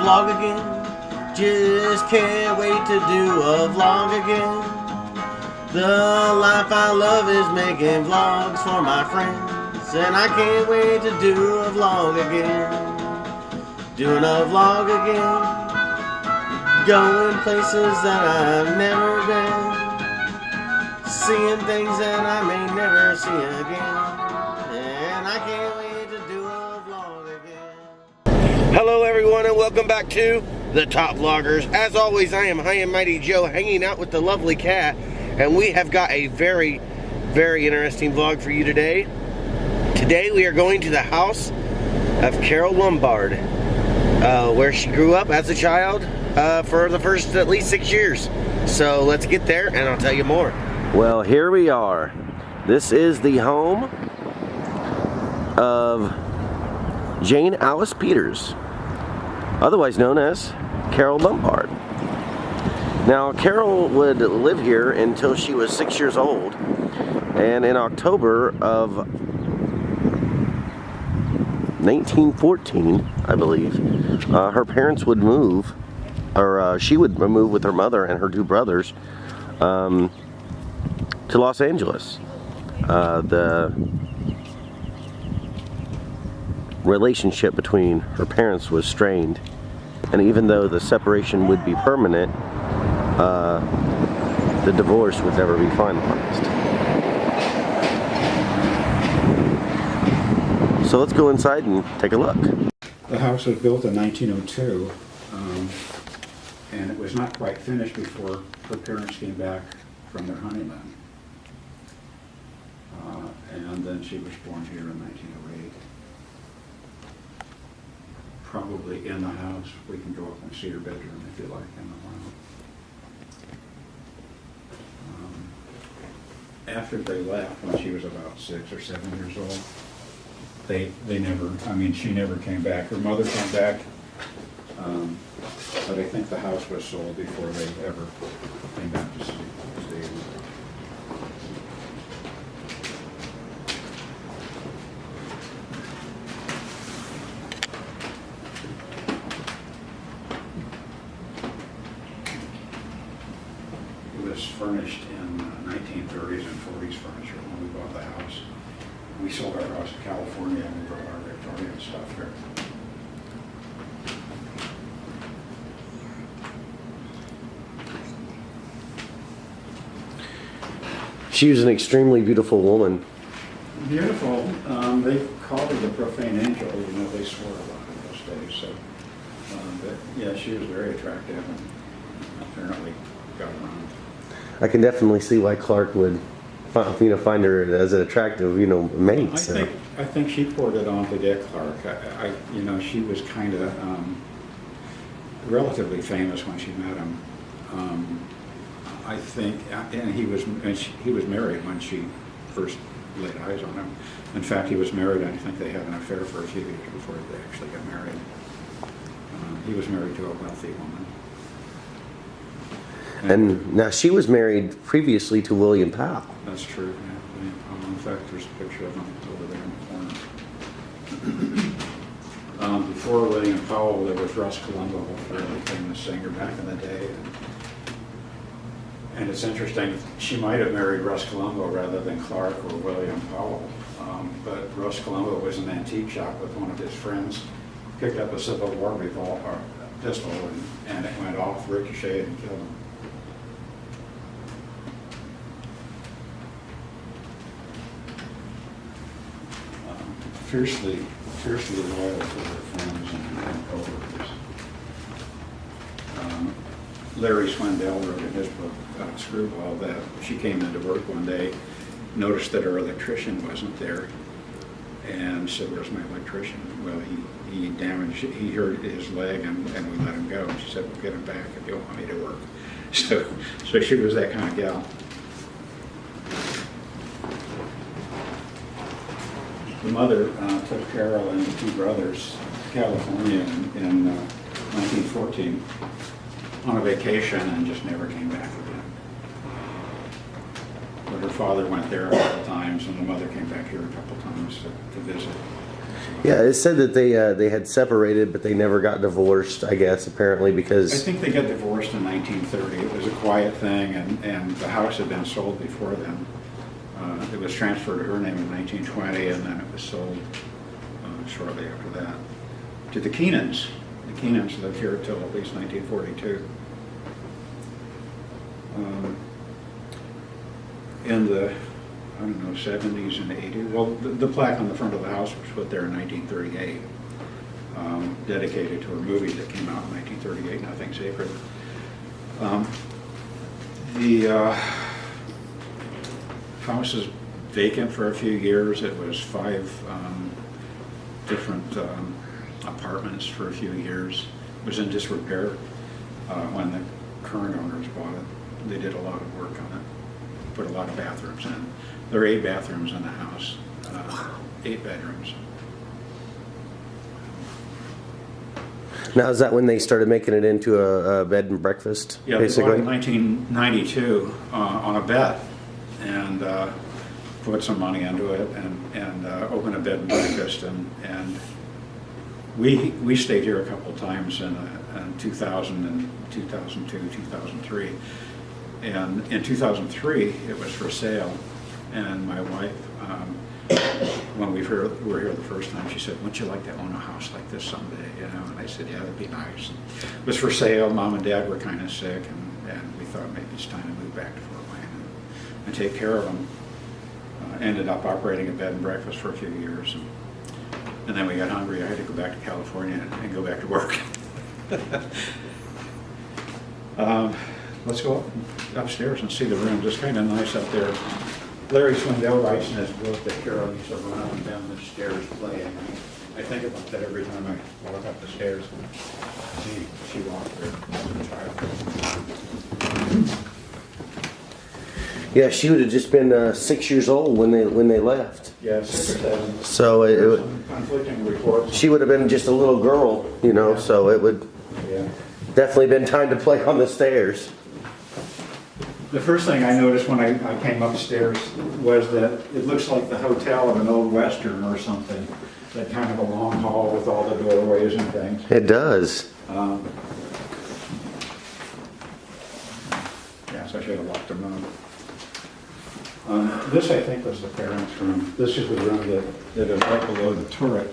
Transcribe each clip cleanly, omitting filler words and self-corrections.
vlog again. Just can't wait to do a vlog again. The life I love is making vlogs for my friends, and I can't wait to do a vlog again. Doing a vlog again. Going places that I've never been. Seeing things that I may never see again. And I can't wait to do a vlog again. Hello everyone, and welcome back to The Top Vloggers. As always, I am High and Mighty Joe, hanging out with the lovely Cat. And we have got a very, very interesting vlog for you today. Today we are going to the house of Carole Lombard, where she grew up as a child for the first at least 6 years. So let's get there and I'll tell you more. Well, here we are. This is the home of Jane Alice Peters, otherwise known as Carole Lombard. Now, Carole would live here until she was 6 years old, and in October of 1914, I believe, her parents would move, or she would move with her mother and her two brothers to Los Angeles. The relationship between her parents was strained, and even though the separation would be permanent, the divorce would never be finalized. So let's go inside and take a look. The house was built in 1902, and it was not quite finished before her parents came back from their honeymoon. And then she was born here in 1908. Probably in the house. We can go up and see her bedroom if you like in a while. After they left, when she was about 6 or 7 years old, they never, I mean, she never came back. Her mother came back, but I think the house was sold before they ever came back to see. It was furnished in 1930s and 40s furniture when we bought the house. We sold our house in California and we brought our Victorian stuff here. She was an extremely beautiful woman. Beautiful. They called her the profane angel. You know, they swore a lot in those days. So, but yeah, she was very attractive and apparently got around. I can definitely see why Clark would, find her as an attractive, mate. I think she poured it on to get Clark. She was kind of relatively famous when she met him. I think, and he was married when she first laid eyes on him. In fact, he was married, and I think they had an affair for a few years before they actually got married. He was married to a wealthy woman. And now she was married previously to William Powell. That's true. Yeah, William Powell. In fact, there's a picture of him over there in the corner. Before William Powell, there was Russ Columbo, a fairly famous singer back in the day. And it's interesting, she might have married Russ Columbo rather than Clark or William Powell. But Russ Columbo was in an antique shop with one of his friends, picked up a Civil War pistol, and it went off, ricocheted, and killed him. Fiercely loyal to her friends and coworkers. Larry Swindell wrote in his book, Screwball, that she came into work one day, noticed that her electrician wasn't there, and said, "Where's my electrician?" Well, he hurt his leg, and we let him go. And she said, "We'll get him back if you want me to work." So she was that kind of gal. The mother took Carole and the two brothers to California in 1914 on a vacation and just never came back again. But her father went there a couple times, and the mother came back here a couple times to visit. Yeah, it said that they had separated, but they never got divorced. I guess apparently I because think they got divorced in 1930. It was a quiet thing, and the house had been sold before then. It was transferred to her name in 1920, and then it was sold shortly after that to the Keenans. The Keenans lived here till at least 1942. In the, I don't know, 70s and 80s. Well, the plaque on the front of the house was put there in 1938, dedicated to a movie that came out in 1938, Nothing Sacred. The house is vacant for a few years. It was 5 different apartments for a few years. It was in disrepair when the current owners bought it. They did a lot of work on it, put a lot of bathrooms in. There are 8 bathrooms in the house, 8 bedrooms. now is that when they started making it into a bed and breakfast? Yeah, they basically. bought it in 1992 on a bet, and put some money into it, and opened a bed and breakfast, and we stayed here a couple of times in 2000 and 2002, 2003, and in 2003 it was for sale, and my wife, when we were here the first time, she said, "Wouldn't you like to own a house like this someday?" You know, and I said, "Yeah, that'd be nice." And it was for sale. Mom and Dad were kind of sick, and we thought maybe it's time to move back to Fort Wayne and take care of them. Ended up operating a bed and breakfast for a few years, and then we got hungry. I had to go back to California and go back to work. Let's go upstairs and see the rooms. It's kind of nice up there. Larry Swindell writes in his book that Carole used to run up and down the stairs playing. I think about that every time I walk up the stairs. She walked there as a child. Yeah, she would have just been 6 years old when they left. Yeah, 6 or 7. So There's some conflicting reports. she would have been just a little girl, you know. Yeah. So it would Yeah. definitely been time to play on the stairs. The first thing I noticed when I came upstairs was that it looks like the hotel of an old Western or something. That kind of a long hall with all the doorways and things. It does. Yes, I should have locked them up. This, I think, was the parents' room. This is the room that is right below the turret.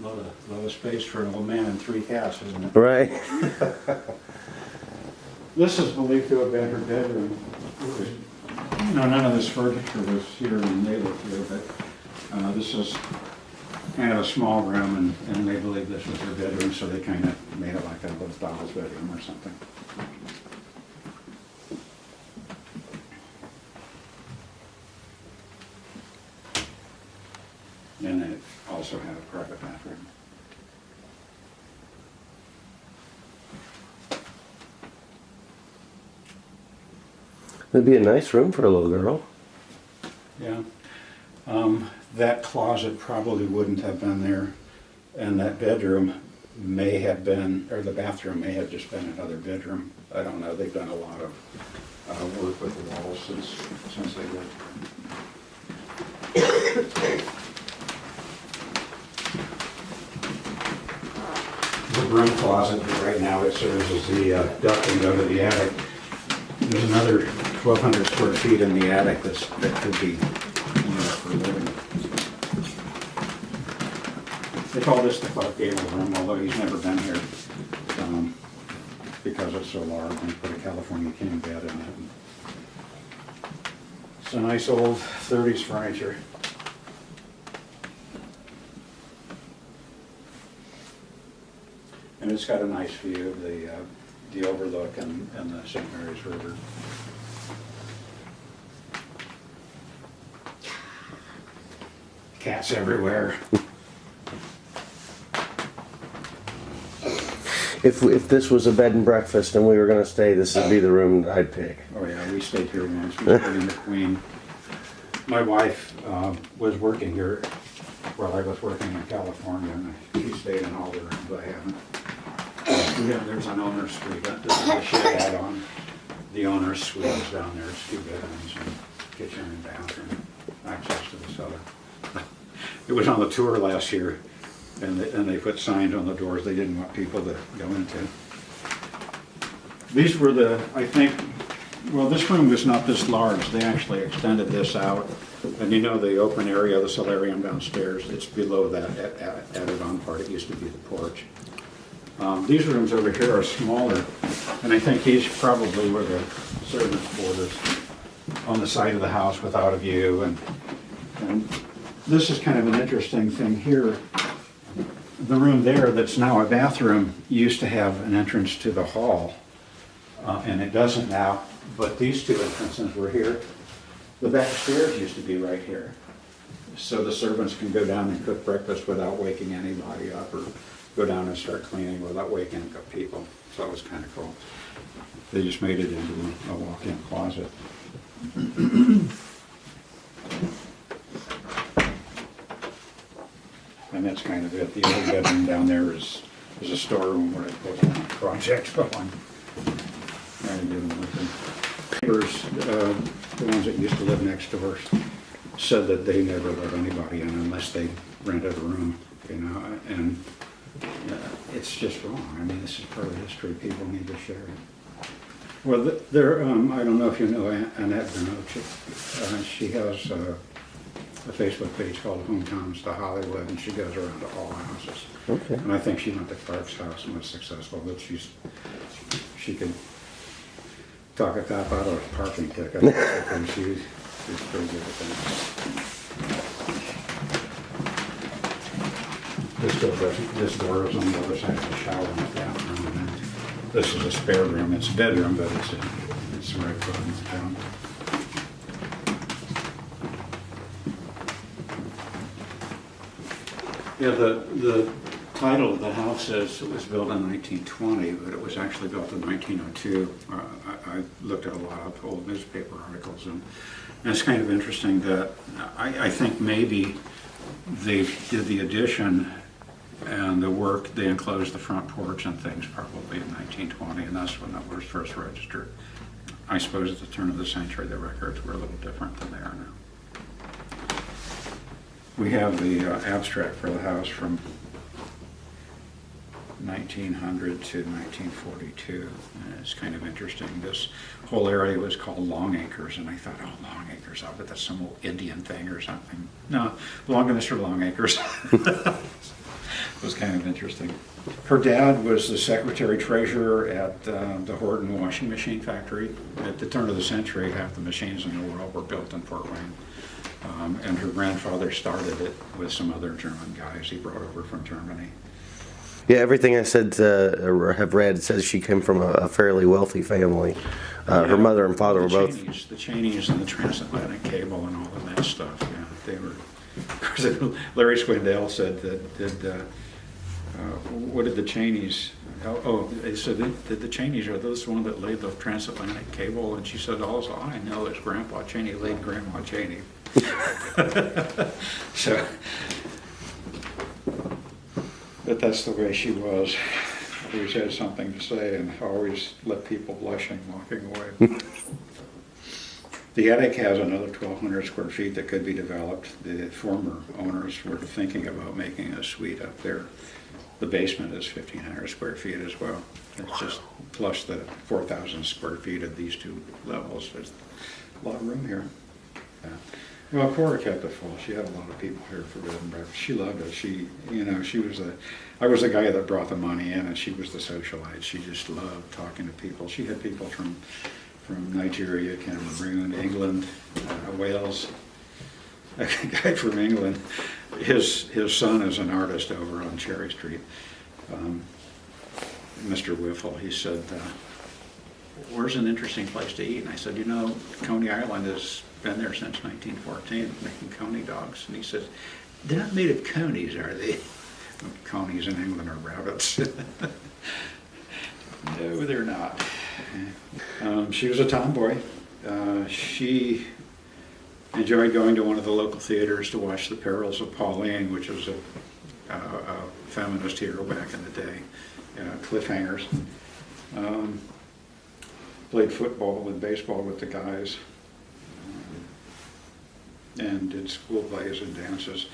A lot of space for an old man and 3 cats, isn't it? Right. This is believed to have been her bedroom. None of this furniture was here when they lived here, but this is kind of a small room, and they believe this was her bedroom, so they kind of made it like a little doll's bedroom or something. And it also had a private bathroom. It'd be a nice room for a little girl. Yeah. That closet probably wouldn't have been there, and that bedroom may have been, or the bathroom may have just been another bedroom. I don't know. They've done a lot of work with the walls since they lived here. The broom closet, right now it serves as the ducting over the attic. There's another 1,200 square feet in the attic that could be used for living. They call this the Gable room, although he's never been here because it's so large. They put a California king bed in it. It's a nice old 30s furniture. And it's got a nice view of the overlook and the St. Mary's River. Cats everywhere. If this was a bed and breakfast and we were going to stay, this would be the room that I'd pick. Oh yeah, we stayed here once. We stayed in the Queen. My wife was working here while I was working in California, and she stayed in all the rooms. I haven't. There's an owner's suite. This is a shed add-on. The owner's suite is down there. It's 2 bedrooms and kitchen and bathroom, access to the cellar. It was on the tour last year, and they put signs on the doors they didn't want people to go into. These were I think, well, this room was not this large. They actually extended this out. And you know the open area, the solarium downstairs, it's below that added on part. It used to be the porch. These rooms over here are smaller, and I think these probably were the servants' quarters on the side of the house without a view. And this is kind of an interesting thing here. The room there that's now a bathroom used to have an entrance to the hall, and it doesn't now, but these 2 entrances were here. The back stairs used to be right here, so the servants can go down and cook breakfast without waking anybody up, or go down and start cleaning without waking up people. So it was kind of cool. They just made it into a walk-in closet. And that's kind of it. The old bedroom down there is a storeroom where I put all my projects going. Neighbors, the ones that used to live next door, said that they never let anybody in unless they rented a room, you know, and it's just wrong. I mean, this is part of history. People need to share it. Well, I don't know if you know Annette Benoit. She has a Facebook page called Hometowns to Hollywood, and she goes around to all houses. Okay. And I think she went to Clark's house and was successful, but she could talk a cop out of a parking ticket. And she's pretty good at that. This door is on the other side of the shower in the bathroom. And this is a spare room. It's a bedroom, but it's right across town. Yeah, the title of the house says it was built in 1920, but it was actually built in 1902. I looked at a lot of old newspaper articles, and it's kind of interesting that I think maybe they did the addition and the work, they enclosed the front porch and things probably in 1920, and that's when it was first registered. I suppose at the turn of the century, the records were a little different than they are now. We have the abstract for the house from 1900 to 1942, and it's kind of interesting. This whole area was called Long Acres, and I thought, oh, Long Acres, I bet that's some old Indian thing or something. No, Long Mr. Long Acres. It was kind of interesting. Her dad was the secretary-treasurer at the Horton washing machine factory. At the turn of the century, half the machines in the world were built in Fort Wayne. And her grandfather started it with some other German guys he brought over from Germany. Yeah, everything I said or have read says she came from a fairly wealthy family. Her mother and father were both. The Cheneys and the transatlantic cable and all of that stuff. Yeah, they were. Larry Swindell said that. What did the Cheneys? They said that the Cheneys are those one that laid the transatlantic cable, and she said, all I know is Grandpa Cheney laid Grandma Cheney. So, but that's the way she was. Always had something to say, and always left people blushing walking away. The attic has another 1,200 square feet that could be developed. The former owners were thinking about making a suite up there. The basement is 1,500 square feet as well. It's just plus the 4,000 square feet of these 2 levels. There's a lot of room here. Well, Cora kept it full. She had a lot of people here for bed and breakfast. She loved it. I was the guy that brought the money in, and she was the socialite. She just loved talking to people. She had people from Nigeria, Cameroon, England, Wales. A guy from England, his son is an artist over on Cherry Street. Mr. Whiffle, he said, where's an interesting place to eat? And I said, Coney Island has been there since 1914, making coney dogs. And he says, they're not made of conies, are they? Conies in England are rabbits. She was a tomboy. She enjoyed going to one of the local theaters to watch The Perils of Pauline, which was a feminist hero back in the day, cliffhangers. Played football and baseball with the guys, and did school plays and dances.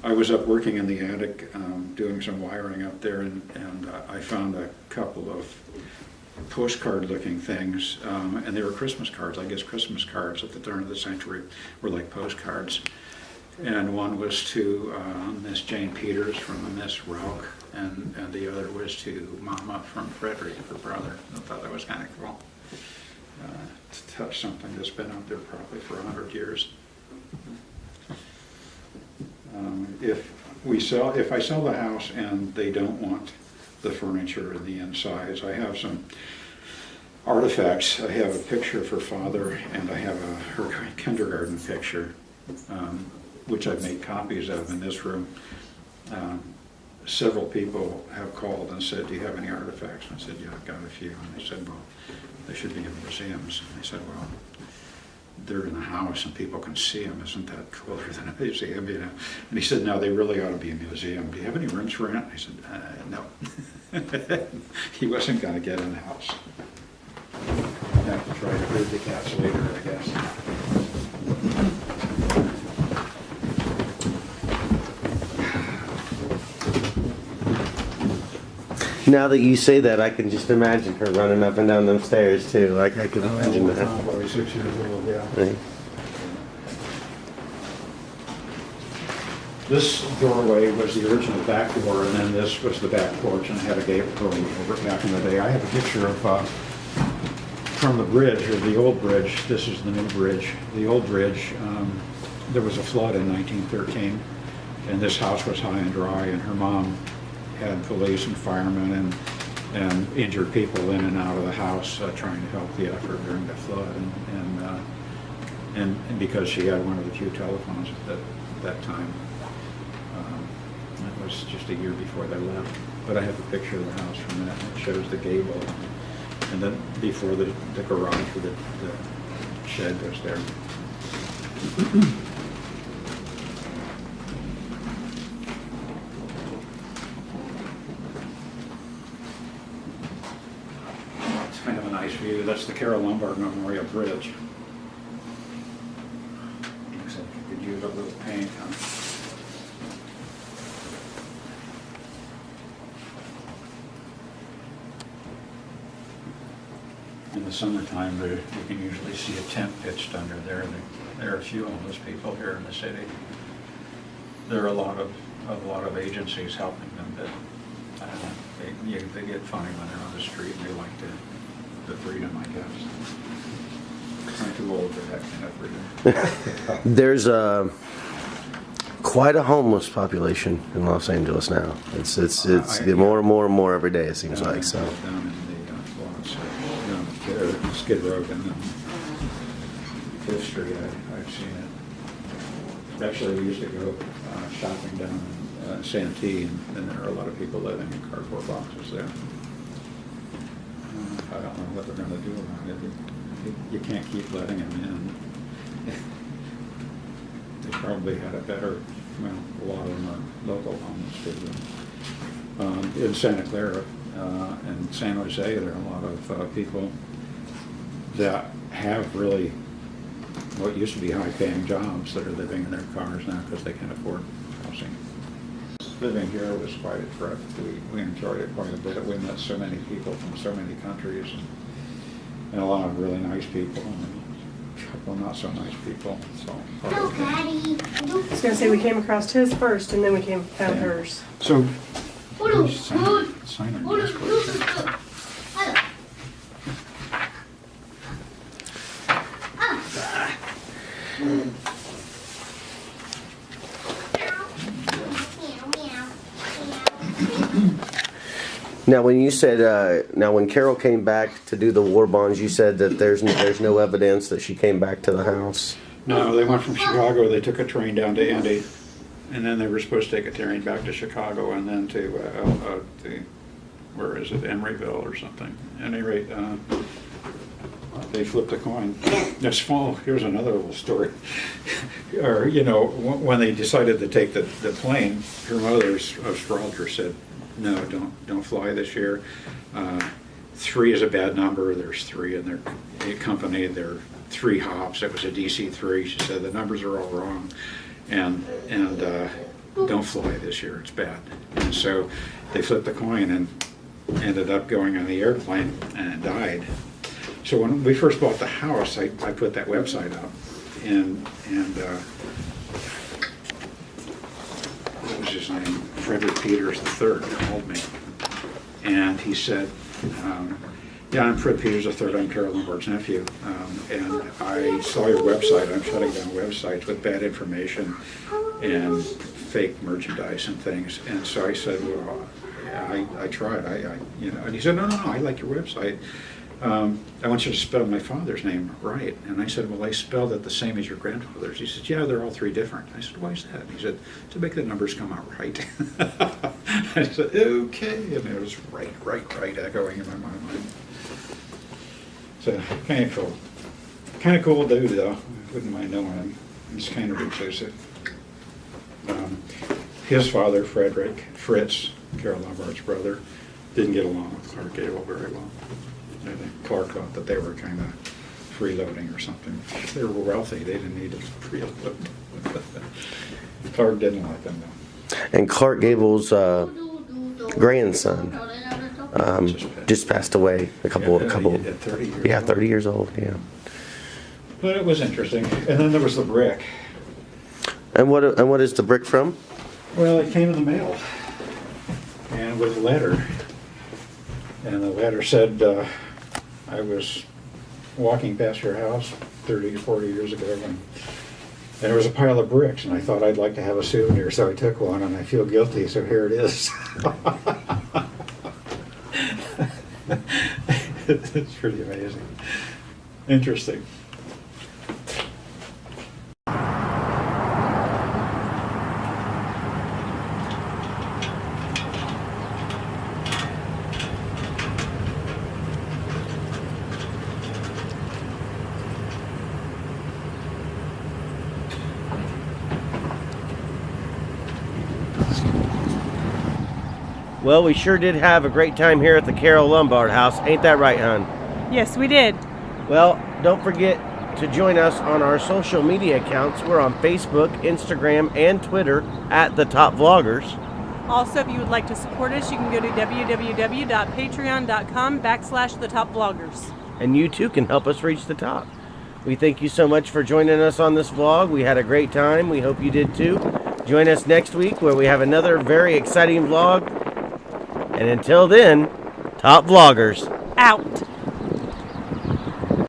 I was up working in the attic doing some wiring up there, and I found a couple of postcard-looking things, and they were Christmas cards. I guess Christmas cards at the turn of the century were like postcards. And one was to Miss Jane Peters from Miss Rauch, and the other was to Mama from Frederick, her brother. I thought that was kind of cool. To touch something that's been out there probably for 100 years. If I sell the house and they don't want the furniture and the insides, I have some artifacts. I have a picture of her father, and I have her kindergarten picture, which I've made copies of in this room. Several people have called and said, do you have any artifacts? And I said, yeah, I've got a few. And they said, well, they should be in museums. And I said, well, they're in the house and people can see them. Isn't that cooler than a museum, you know? And he said, no, they really ought to be a museum. Do you have any rooms for rent? I said, no. He wasn't going to get in the house. I'll have to try to herd the cats later, I guess. Now that you say that, I can just imagine her running up and down them stairs too. Like I can imagine that. Probably 6 years old, yeah. Right. This doorway was the original back door, and then this was the back porch, and it had a gable going over it back in the day. I have a picture of from the bridge, or the old bridge. This is the new bridge. The old bridge, there was a flood in 1913, and this house was high and dry, and her mom had police and firemen and injured people in and out of the house trying to help the effort during the flood, and because she had one of the few telephones at that time. It was just a year before they left. But I have a picture of the house from that. It shows the gable, and then before the garage where the shed was there. It's kind of a nice view. That's the Carole Lombard Memorial Bridge. Looks like you could use a little paint on it. In the summertime, you can usually see a tent pitched under there. There are a few homeless people here in the city. There are a lot of agencies helping them, but I don't know, they get funny when they're on the street, and they like the freedom, I guess. I'm too old for that kind of freedom. There's quite a homeless population in Los Angeles now. It's getting more and more every day, it seems like. So. Down in the lots, down there, Skid Row and then 5th Street, I've seen it. Actually, we used to go shopping down in Santee, and there are a lot of people living in cardboard boxes there. I don't know what they're going to do about it. You can't keep letting them in. They probably had a better, well, a lot of them are local homeless too. In Santa Clara and San Jose, there are a lot of people that have really what used to be high-paying jobs that are living in their cars now because they can't afford housing. Living here was quite a trip. We enjoyed it quite a bit. We met so many people from so many countries, and a lot of really nice people, and a couple not so nice people. So, No, Daddy. I was going to say we came across his first and then we found hers. So, Hold sign on this, please. Now, when you said, when Carole came back to do the war bonds, you said that there's no evidence that she came back to the house. No, they went from Chicago. They took a train down to Indy, and then they were supposed to take a train back to Chicago, and then to where is it, Emeryville or something. At any rate, they flipped a coin. This fall, here's another little story. Or, you know, when they decided to take the plane, her mother's astrologer said, no, don't fly this year. 3 is a bad number. There's 3 in their company. There are 3 hops. It was a DC-3. She said the numbers are all wrong, and don't fly this year. It's bad. And so they flipped the coin and ended up going on the airplane and died. So when we first bought the house, I put that website up, and what was his name? Frederick Peters III called me, and he said, yeah, I'm Fred Peters III, I'm Carole Lombard's nephew, and I saw your website. I'm shutting down websites with bad information and fake merchandise and things. And so I said, well, yeah, I tried, you know, and he said, no, I like your website. I want you to spell my father's name right. And I said, well, I spelled it the same as your grandfather's. He said, yeah, they're all 3 different. I said, why is that? He said, to make the numbers come out right. I said, okay. And it was right, echoing in my mind. So, kind of cool. Kind of cool dude, though. Wouldn't mind knowing him. He's kind of inclusive. His father, Fritz, Carole Lombard's brother, didn't get along with Clark Gable very well. I think Clark thought that they were kind of freeloading or something. They were wealthy. They didn't need to freeload. Clark didn't like them, though. And Clark Gable's grandson just passed away a couple. At 30 years Yeah, old. 30 years old. Yeah. But it was interesting. And then there was the brick. And what is the brick from? Well, it came in the mail, and with a letter. And the letter said, I was walking past your house 30 or 40 years ago, and there was a pile of bricks, and I thought I'd like to have a souvenir, so I took one, and I feel guilty, so here it is. It's pretty amazing. Interesting. Well, we sure did have a great time here at the Carole Lombard house. Ain't that right, hon? Yes, we did. Well, don't forget to join us on our social media accounts. We're on Facebook, Instagram, and Twitter at thetopvlogers. Also, if you would like to support us, you can go to www.patreon.com/thetopvlogers. And you too can help us reach the top. We thank you so much for joining us on this vlog. We had a great time. We hope you did too. Join us next week where we have another very exciting vlog. And until then, Top Vloggers Out.